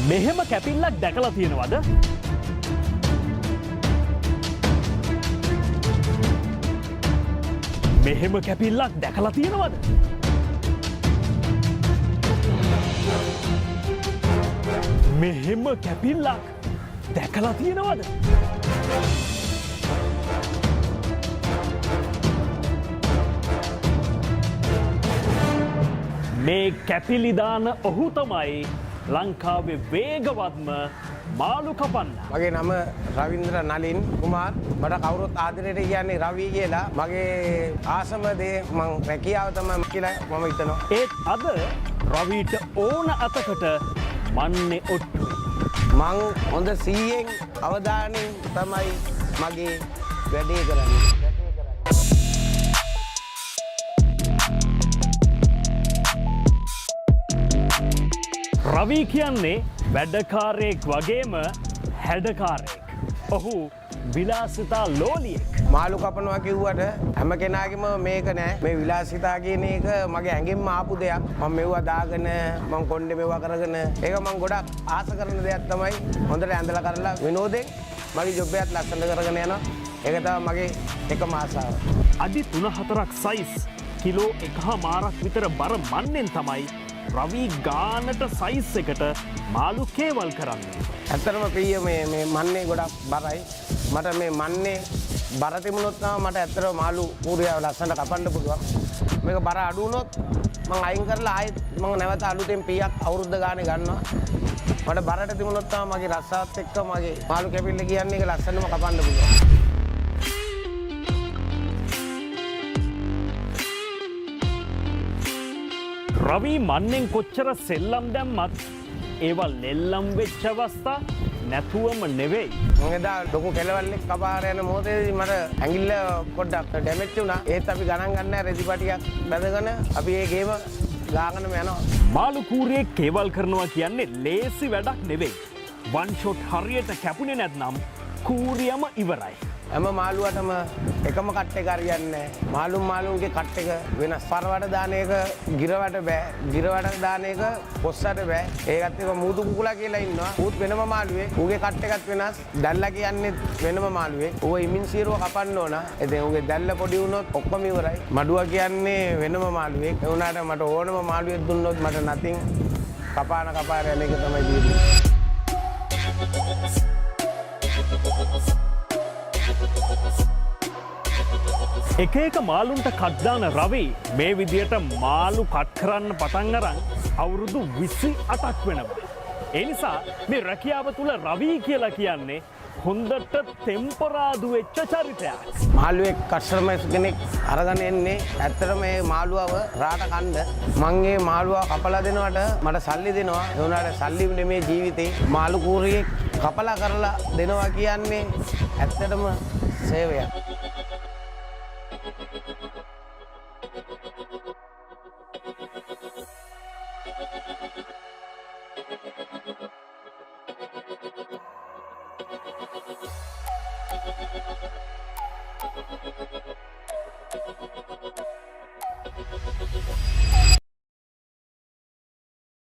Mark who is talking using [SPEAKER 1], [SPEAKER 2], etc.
[SPEAKER 1] මෙහෙම කැපිල්ලක් දැකලා තියෙනවද? මෙහෙම කැපිල්ලක් දැකලා තියෙනවද? මෙහෙම කැපිල්ලක් දැකලා තියෙනවද? මේ කැපිලිදාන ඔහු තමයි ලංකාවේ වේගවත්ම මාළු කපන්න.
[SPEAKER 2] මගේ නම රවින්ද්‍ර නලින් කුමාර්. මට කවුරුත් ආදරයට කියන්නේ රවි කියලා. මගේ ආසම දේ මං රැකියාව තමයි කියලා මම හිතනවා.
[SPEAKER 1] ඒත් අද රවිට ඕන අතකට මන්නේ ඔට්ටුයි.
[SPEAKER 2] මං හොඳ 100න් අවධානයෙන් තමයි මගේ වැඩේ කරන්නේ.
[SPEAKER 1] රවි කියන්නේ වැඩකාරයෙක් වගේම හැඩකාරයෙක්. ඔහු විලාසිතා ලෝලියෙක්.
[SPEAKER 2] මාළු කපනවා කිව්වට හැම කෙනාගේම මේක නෑ. මේ විලාසිතා කියන එක මගේ ඇඟෙන්ම ආපු දෙයක්. මම මෙව්වා දාගෙන මම කොණ්ඩේ මෙව්වා කරගෙන ඒක මම ගොඩක් ආස කරන දෙයක් තමයි. හොඳට ඇඳලා කරලා විනෝදෙන් මගේ ජොබ් එකත් ලස්සනට කරගෙන යනවා. ඒක තමයි මගේ එකම ආසාව.
[SPEAKER 1] අඩි 3-4ක් සයිස් කිලෝ 1.5ක් විතර බර මන්නෙන් තමයි රවි ගානට සයිස් එකට මාළු කේවල් කරන්නේ.
[SPEAKER 2] ඇත්තටම ප්‍රිය මේ මන්නේ ගොඩක් බරයි. මට මේ මන්නේ බර තිබුණොත් නම් මට ඇත්තටම මාළු කූරියාව ලස්සනට කපන්න පුළුවන්. මේක බර අඩු වුණොත් මම අයින් කරලා ආයෙත් මම නැවත අලුතෙන් පීයක් අවුරුද්ද ගානේ ගන්නවා. මට බරට තිබුණොත් තමයි මගේ රස්සාවත් එක්ක මගේ මාළු කැපිල්ල කියන්නේ ඒක ලස්සනම කපන්න පුළුවන්.
[SPEAKER 1] රවි මන්නෙන් කොච්චර සෙල්ලම් දැම්මත් ඒවා ලෙල්ලම් වෙච්ච අවස්ථා නැතුවම නෙවෙයි.
[SPEAKER 2] මම එදා ලොකු කෙළවල්ලෙක් කපාර යන මොහොතේදී මට ඇඟිල්ල පොඩ්ඩක් ඩැමේජ් වුණා. ඒත් අපි ගණන් ගන්න රෙදි පටියක් බැඳගෙන අපි ඒ ගේම ගාගෙනම යනවා.
[SPEAKER 1] මාළු කූරියෙක් කේවල් කරනවා කියන්නේ ලේසි වැඩක් නෙවෙයි. වන් ෂොට් හරියට කැපුණේ නැත්නම් කූරියම ඉවරයි.
[SPEAKER 2] හැම මාළුවටම එකම කට් එක හරියන්නේ නැහැ. මාළුන්ගේ කට් එක වෙනස්. පරවට දාන එක ගිරවට බෑ. ගිරවට දාන එක පොස්සට බෑ. ඒකත් එක මූදු කුකුලා කියලා ඉන්නවා. ඌත් වෙනම මාළුවේ. ඌගේ කට් එකත් වෙනස්. දැල්ලා කියන්නේ වෙනම මාළුවේ. ඌ ඉමින් සීරුව කපන්න ඕන. ඉතින් ඌගේ දැල්ල පොඩි වුණොත් ඔක්කොම ඉවරයි. මඩුවා කියන්නේ වෙනම මාළුවේ. ඒ වුණාට මට ඕනම මාළුවෙක් දුන්නොත් මට නැතින් කපාන යන එක තමයි දෙන්නේ.
[SPEAKER 1] එක එක මාළුන්ට කට්දාන රවි මේ විදියට මාළු කට් කරන්න පටන් අරන් අවුරුදු 28ක් වෙනවා. ඒ නිසා මේ රැකියාව තුල රවි කියලා කියන්නේ හොඳට ටෙම්පරාදු වෙච්ච චරිතයක්.
[SPEAKER 2] මාළුවෙක් කස්ටමර්ස් කෙනෙක් අරගෙන එන්නේ ඇත්තටම මේ මාළුවව රාට කන්න. මං මේ මාළුව කපලා දෙනවට මට සල්ලි දෙනවා. ඒ වුණාට සල්ලි නෙමේ ජීවිතේ. මාළු කූරියෙක් කපලා කරලා දෙනවා කියන්නේ ඇත්තටම සේවයක්.